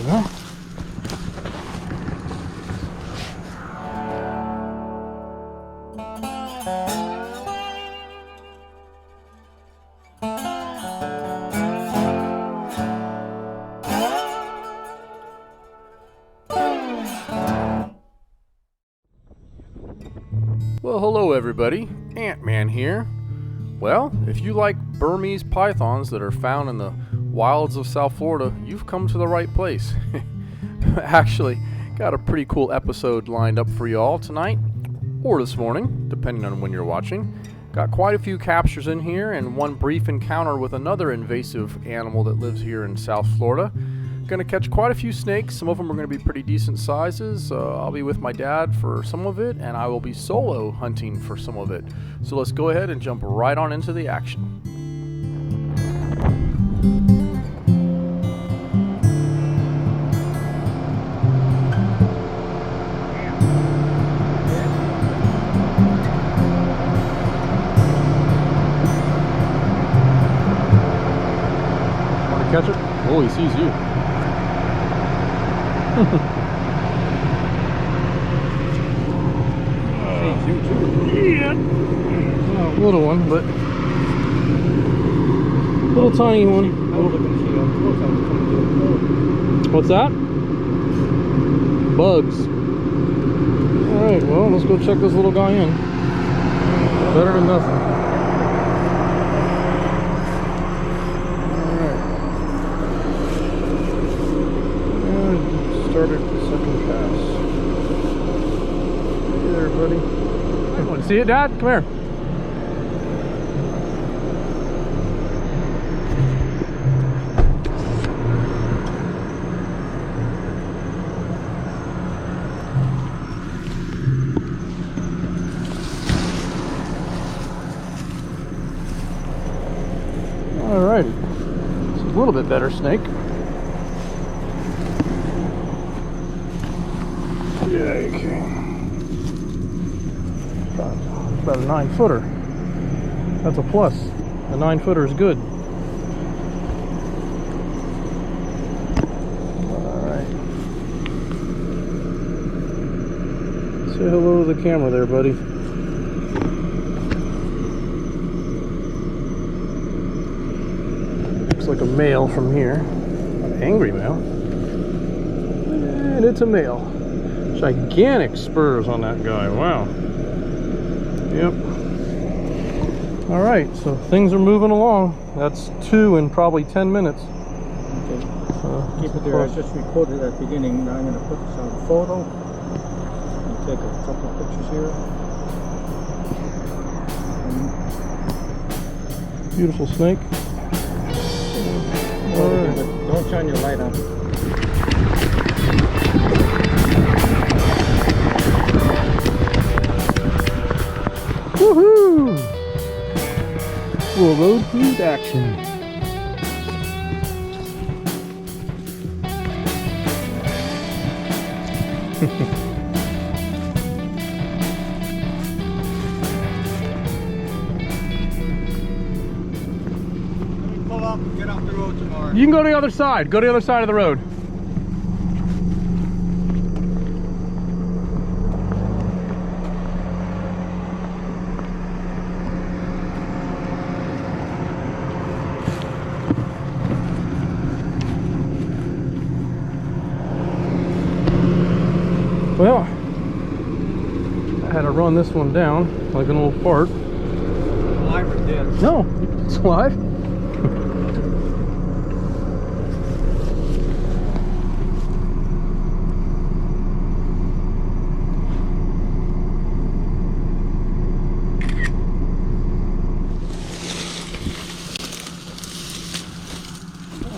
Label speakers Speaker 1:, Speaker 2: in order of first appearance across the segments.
Speaker 1: we go. Well, hello everybody, Ant-Man here. Well, if you like Burmese pythons that are found in the wilds of South Florida, you've come to the right place. Actually, got a pretty cool episode lined up for you all tonight, or this morning, depending on when you're watching. Got quite a few captures in here and one brief encounter with another invasive animal that lives here in South Florida. Gonna catch quite a few snakes. Some of them are gonna be pretty decent sizes. I'll be with my dad for some of it, and I will be solo hunting for some of it. So let's go ahead and jump right on into the action. Want to catch it? Oh, he sees you. Yeah. Oh, little one, but little tiny one. What's that? Bugs. Alright, well, let's go check this little guy in. Better than nothing. Started the second pass. Hey there, buddy. Want to see it, Dad? Come here. Alrighty. It's a little bit better snake. Yeah, okay. About a 9-footer. That's a plus. A 9-footer is good. Alright. Say hello to the camera there, buddy. Looks like a male from here. An angry male. And it's a male. Gigantic spurs on that guy. Wow. Yep. Alright, so things are moving along. That's 2 in probably 10 minutes.
Speaker 2: Okay. Keep it there. I just recorded at the beginning. Now I'm going to put this on photo. And take a couple of pictures here.
Speaker 1: Beautiful snake.
Speaker 2: Alright. Don't shine your light on.
Speaker 1: Woohoo! Full road cruise action.
Speaker 2: Pull up and get off the road tomorrow.
Speaker 1: You can go to the other side. Go to the other side of the road. Well, I had to run this one down like an old fart.
Speaker 2: Alive or dead?
Speaker 1: No, it's alive.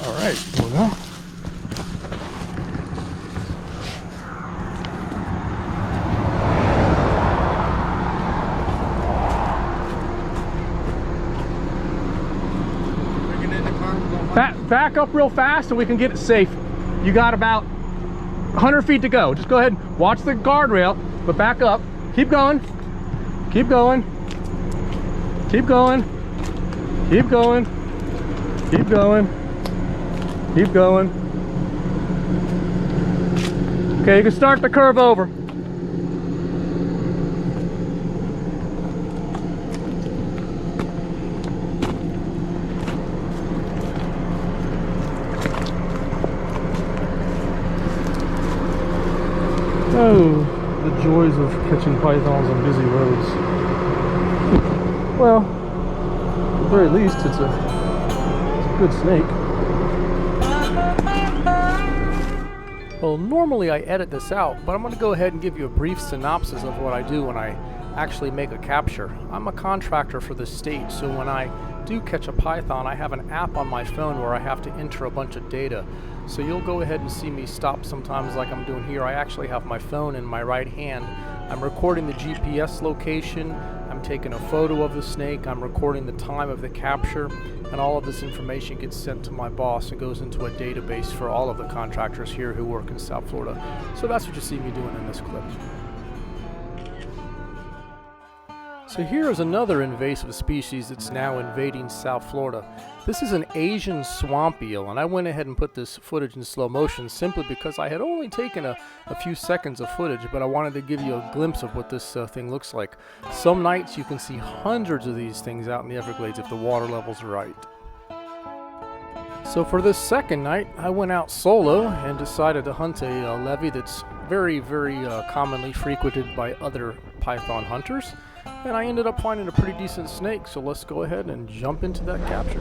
Speaker 1: All right, here we go. Back up real fast so we can get it safe. You got about 100 feet to go. Just go ahead and watch the guardrail, but back up. Keep going. Keep going. Keep going. Keep going. Keep going. Keep going. Okay, you can start the curve over. Oh, the joys of catching pythons on busy roads. Well, at the very least, it's a good snake. Well, normally I edit this out, but I'm going to go ahead and give you a brief synopsis of what I do when I actually make a capture. I'm a contractor for the state, so when I do catch a python, I have an app on my phone where I have to enter a bunch of data. So you'll go ahead and see me stop sometimes like I'm doing here. I actually have my phone in my right hand. I'm recording the GPS location, I'm taking a photo of the snake, I'm recording the time of the capture, and all of this information gets sent to my boss and goes into a database for all of the contractors here who work in South Florida. So that's what you see me doing in this clip. So here is another invasive species that's now invading South Florida. This is an Asian swamp eel, and I went ahead and put this footage in slow motion simply because I had only taken a few seconds of footage, but I wanted to give you a glimpse of what this thing looks like. Some nights you can see hundreds of these things out in the Everglades if the water level's right. So for this second night, I went out solo and decided to hunt a levee that's very, very commonly frequented by other python hunters. And I ended up finding a pretty decent snake, so let's go ahead and jump into that capture.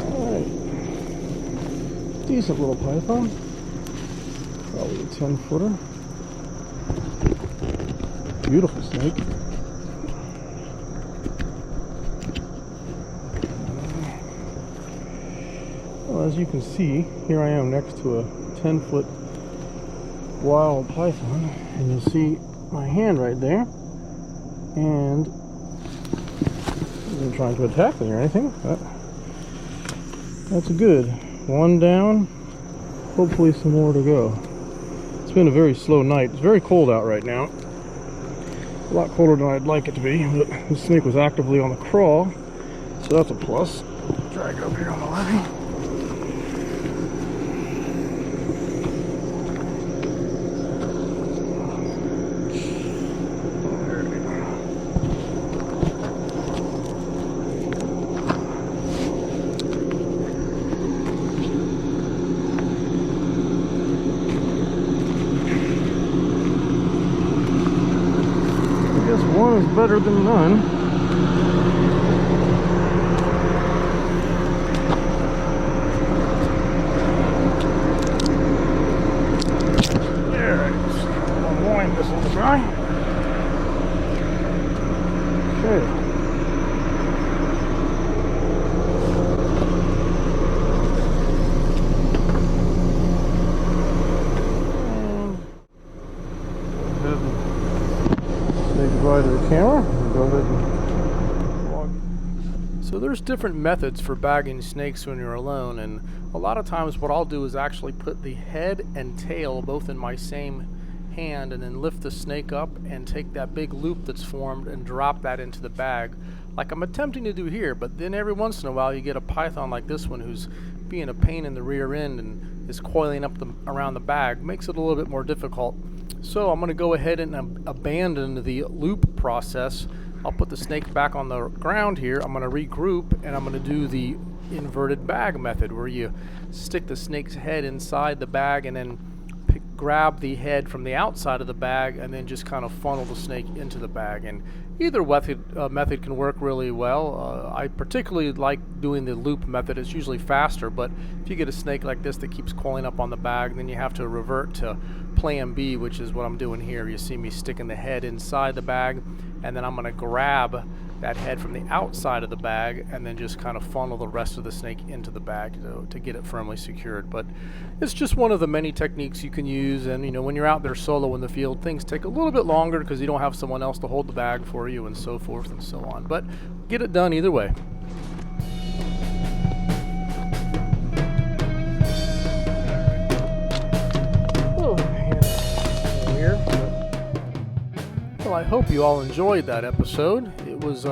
Speaker 1: Alright. Decent little python. Probably a 10-footer. Beautiful snake. Well, as you can see, here I am next to a 10-foot wild python, and you'll see my hand right there, and I isn't trying to attack me or anything, but that's good. One down, hopefully some more to go. It's been a very slow night. It's very cold out right now. A lot colder than I'd like it to be, but the snake was actively on the crawl, so that's a plus. Drag it up here on the levee. One is better than none. There it is. I'll wind this one dry. Okay. Goodbye to the camera. Go ahead and log. So there's different methods for bagging snakes when you're alone, and a lot of times what I'll do is actually put the head and tail both in my same hand and then lift the snake up and take that big loop that's formed and drop that into the bag like I'm attempting to do here. But then every once in a while you get a python like this one who's being a pain in the rear end and is coiling up around the bag. Makes it a little bit more difficult. So I'm going to go ahead and abandon the loop process. I'll put the snake back on the ground here. I'm going to regroup and I'm going to do the inverted bag method where you stick the snake's head inside the bag and then grab the head from the outside of the bag and then just kind of funnel the snake into the bag. And either method can work really well. I particularly like doing the loop method. It's usually faster, but if you get a snake like this that keeps coiling up on the bag, then you have to revert to plan B, which is what I'm doing here. You see me sticking the head inside the bag, and then I'm going to grab that head from the outside of the bag and then just kind of funnel the rest of the snake into the bag to get it firmly secured. But it's just one of the many techniques you can use, and you know, when you're out there solo in the field, things take a little bit longer because you don't have someone else to hold the bag for you and so forth and so on, but get it done either way. I hope you all enjoyed that episode. It was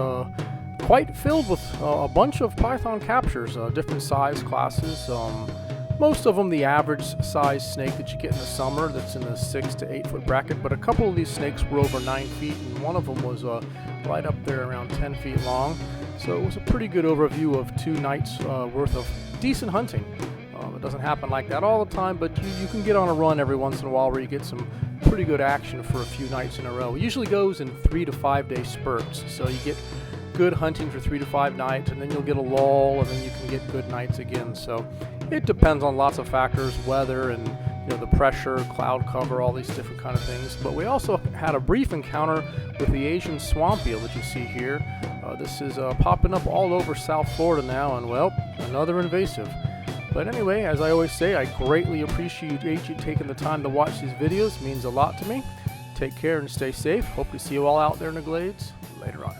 Speaker 1: quite filled with a bunch of python captures, different size classes. Most of them the average size snake that you get in the summer, that's in the 6 to 8 foot bracket, but a couple of these snakes were over 9 feet, and one of them was right up there around 10 feet long. So it was a pretty good overview of 2 nights worth of decent hunting. It doesn't happen like that all the time, but you can get on a run every once in a while where you get some pretty good action for a few nights in a row. It usually goes in 3 to 5 day spurts, so you get good hunting for 3 to 5 nights, and then you'll get a lull, and then you can get good nights again. So it depends on lots of factors, weather and the pressure, cloud cover, all these different kind of things. But we also had a brief encounter with the Asian swamp eel that you see here. This is popping up all over South Florida now, and well, another invasive. But anyway, as I always say, I greatly appreciate you taking the time to watch these videos. It means a lot to me. Take care and stay safe. Hope to see you all out there in the glades later on.